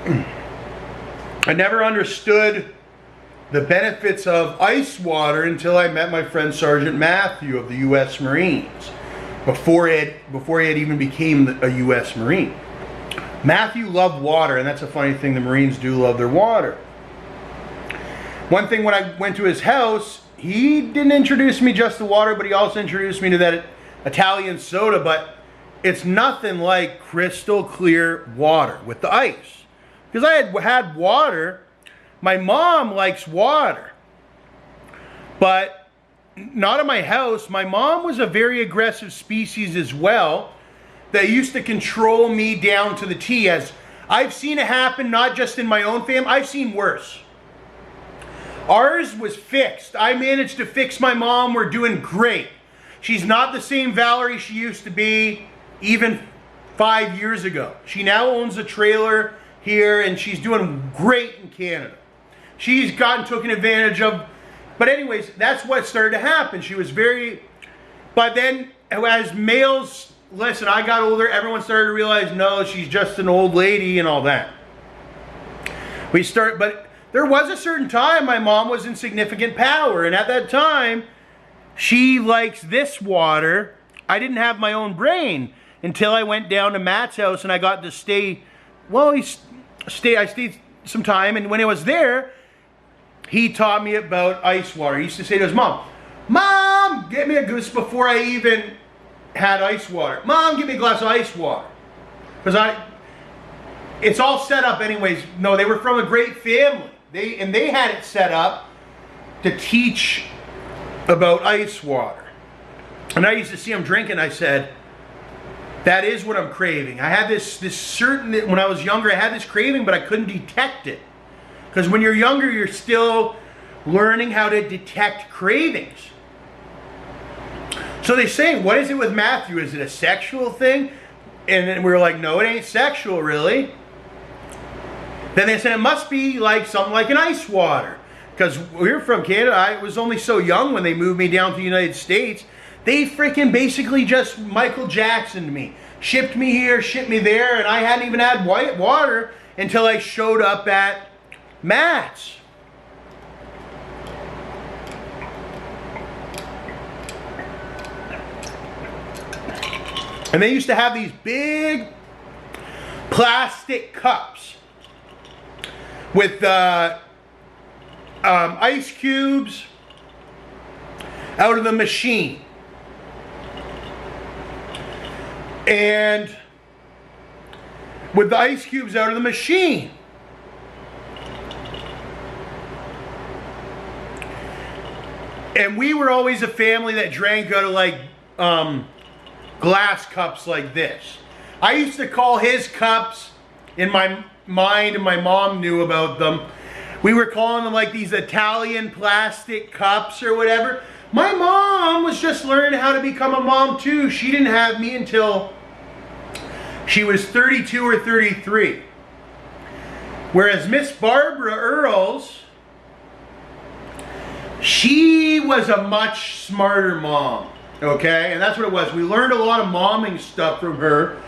I never understood the benefits of ice water until I met my friend Sergeant Matthew of the U.S. Marines, before he had even became a U.S. Marine. Matthew loved water, and that's a funny thing, the Marines do love their water. One thing, when I went to his house, he didn't introduce me just to water, but he also introduced me to that Italian soda, but it's nothing like crystal clear water with the ice. Because I had water. My mom likes water, but not at my house. My mom was a very aggressive species as well that used to control me down to the T. As I've seen it happen, not just in my own family, I've seen worse. Ours was fixed. I managed to fix my mom. We're doing great. She's not the same Valerie she used to be even 5 years ago. She now owns a trailer here, and she's doing great in Canada. She's gotten taken advantage of. But anyways, that's what started to happen. She was very... But then, as males, listen, I got older, everyone started to realize, no, she's just an old lady and all that. But there was a certain time my mom was in significant power, and at that time, she likes this water. I didn't have my own brain until I went down to Matt's house and I got to stay. Well, I stayed some time, and when I was there, he taught me about ice water. He used to say to his mom, "Mom, get me a goose," before I even had ice water. "Mom, give me a glass of ice water." Because it's all set up anyways. No, they were from a great family. They had it set up to teach about ice water. And I used to see them drinking. I said, that is what I'm craving. I had this certain, when I was younger, I had this craving, but I couldn't detect it. Because when you're younger, you're still learning how to detect cravings. So they say, what is it with Matthew? Is it a sexual thing? And then we were like, no, it ain't sexual, really. Then they said, it must be like something like an ice water. Because we're from Canada. I was only so young when they moved me down to the United States. They freaking basically just Michael Jacksoned me. Shipped me here, shipped me there, and I hadn't even had white water until I showed up at Matt's. And they used to have these big plastic cups with ice cubes out of the machine. And with the ice cubes out of the machine. And we were always a family that drank out of like glass cups like this. I used to call his cups, in my mind, and my mom knew about them, we were calling them like these Italian plastic cups or whatever. My mom was just learning how to become a mom too. She didn't have me until she was 32 or 33. Whereas Miss Barbara Earles, she was a much smarter mom, okay? And that's what it was. We learned a lot of momming stuff from her.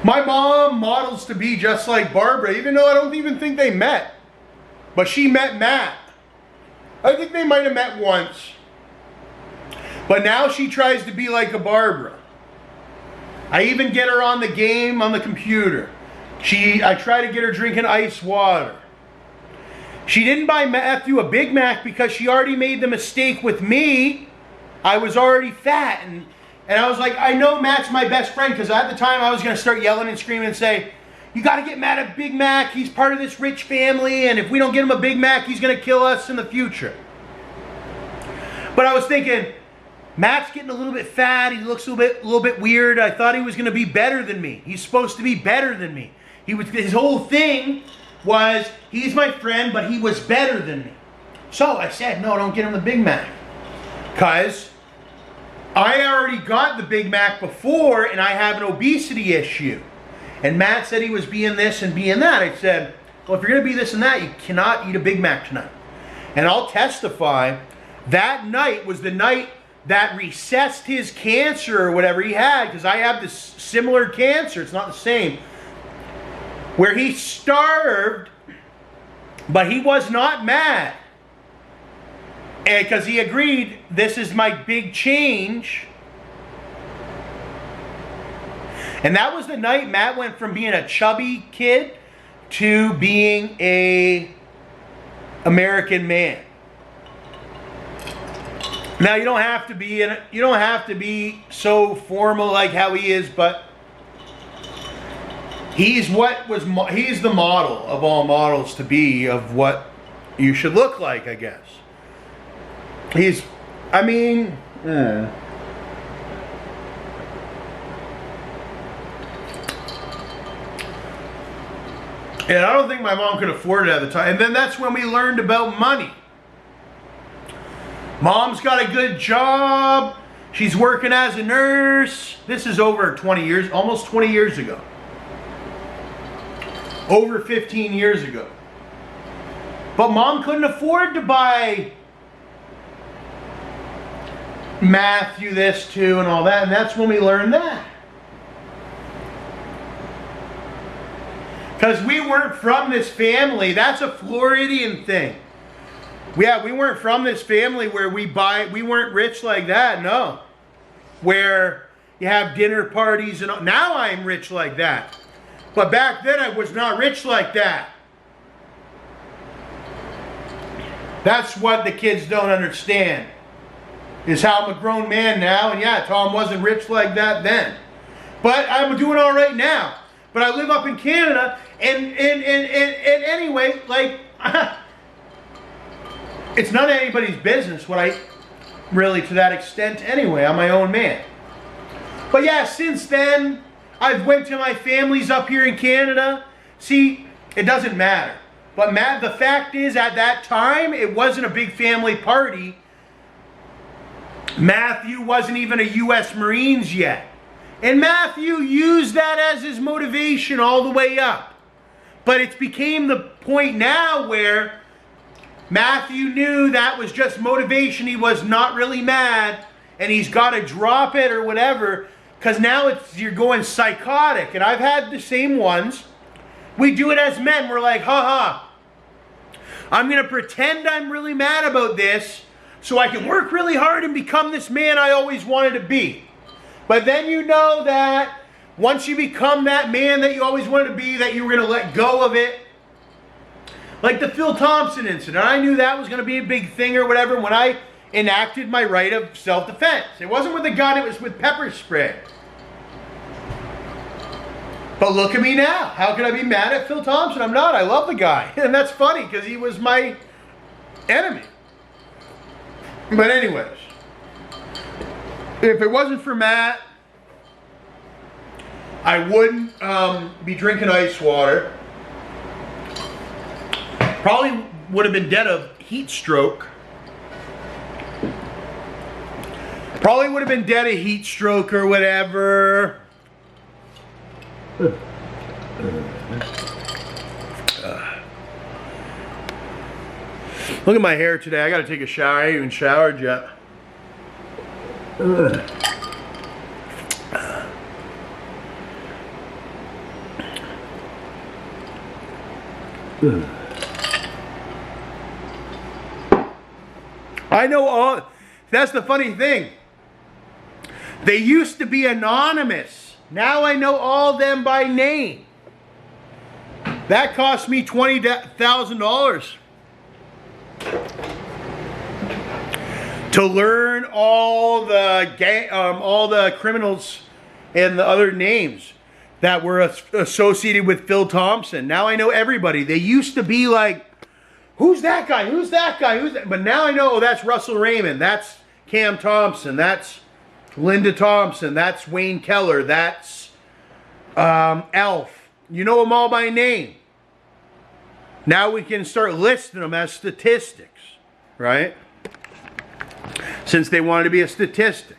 My mom models to be just like Barbara, even though I don't even think they met. But she met Matt. I think they might have met once. But now she tries to be like a Barbara. I even get her on the game on the computer. I try to get her drinking ice water. She didn't buy Matthew a Big Mac because she already made the mistake with me. I was already fat. And I was like, I know Matt's my best friend, because at the time I was going to start yelling and screaming and say, you got to get Matt a Big Mac. He's part of this rich family, and if we don't get him a Big Mac, he's going to kill us in the future. But I was thinking, Matt's getting a little bit fat. He looks a little bit weird. I thought he was going to be better than me. He's supposed to be better than me. His whole thing was, he's my friend, but he was better than me. So I said, no, don't get him the Big Mac. Because I already got the Big Mac before, and I have an obesity issue. And Matt said he was being this and being that. I said, well, if you're going to be this and that, you cannot eat a Big Mac tonight. And I'll testify, that night was the night that recessed his cancer or whatever he had, because I have this similar cancer. It's not the same. where he starved, but he was not mad. And because he agreed, this is my big change. And that was the night Matt went from being a chubby kid to being a American man. Now you don't have to be so formal like how he is, but he's the model of all models to be of what you should look like, I guess. And I don't think my mom could afford it at the time. And then that's when we learned about money. Mom's got a good job. She's working as a nurse. This is over 20 years, almost 20 years ago. Over 15 years ago. But Mom couldn't afford to buy Matthew this too and all that. And that's when we learned that. Because we weren't from this family. That's a Floridian thing. Yeah, we weren't from this family where we weren't rich like that, no. Where you have dinner parties and all. Now I'm rich like that. But back then I was not rich like that. That's what the kids don't understand. Is how I'm a grown man now, and yeah, Tom wasn't rich like that then. But I'm doing all right now. But I live up in Canada, and anyway, like, it's none of anybody's business what I, really to that extent anyway, I'm my own man. But yeah, since then, I've went to my families up here in Canada. See, it doesn't matter. But the fact is, at that time, it wasn't a big family party. Matthew wasn't even a U.S. Marines yet. And Matthew used that as his motivation all the way up. But it's became the point now where Matthew knew that was just motivation. He was not really mad. And he's got to drop it or whatever. Because now you're going psychotic. And I've had the same ones. We do it as men. We're like, haha. I'm going to pretend I'm really mad about this so I can work really hard and become this man I always wanted to be. But then you know that once you become that man that you always wanted to be, that you were going to let go of it. Like the Phil Thompson incident. I knew that was going to be a big thing or whatever when I enacted my right of self-defense. It wasn't with a gun, it was with pepper spray. But look at me now. How can I be mad at Phil Thompson? I'm not. I love the guy. And that's funny because he was my enemy. But anyways, if it wasn't for Matt, I wouldn't be drinking ice water. Probably would have been dead of heat stroke. Probably would have been dead of heat stroke or whatever. Look at my hair today. I gotta take a shower. I ain't even showered yet. I know all. That's the funny thing. They used to be anonymous. Now I know all them by name. That cost me $20,000 to learn all the criminals and the other names that were associated with Phil Thompson. Now I know everybody. They used to be like, who's that guy? Who's that guy? Who's that? But now I know, oh, that's Russell Raymond. That's Cam Thompson. That's Linda Thompson. That's Wayne Keller. That's Elf. You know them all by name. Now we can start listing them as statistics, right? Since they wanted to be a statistic.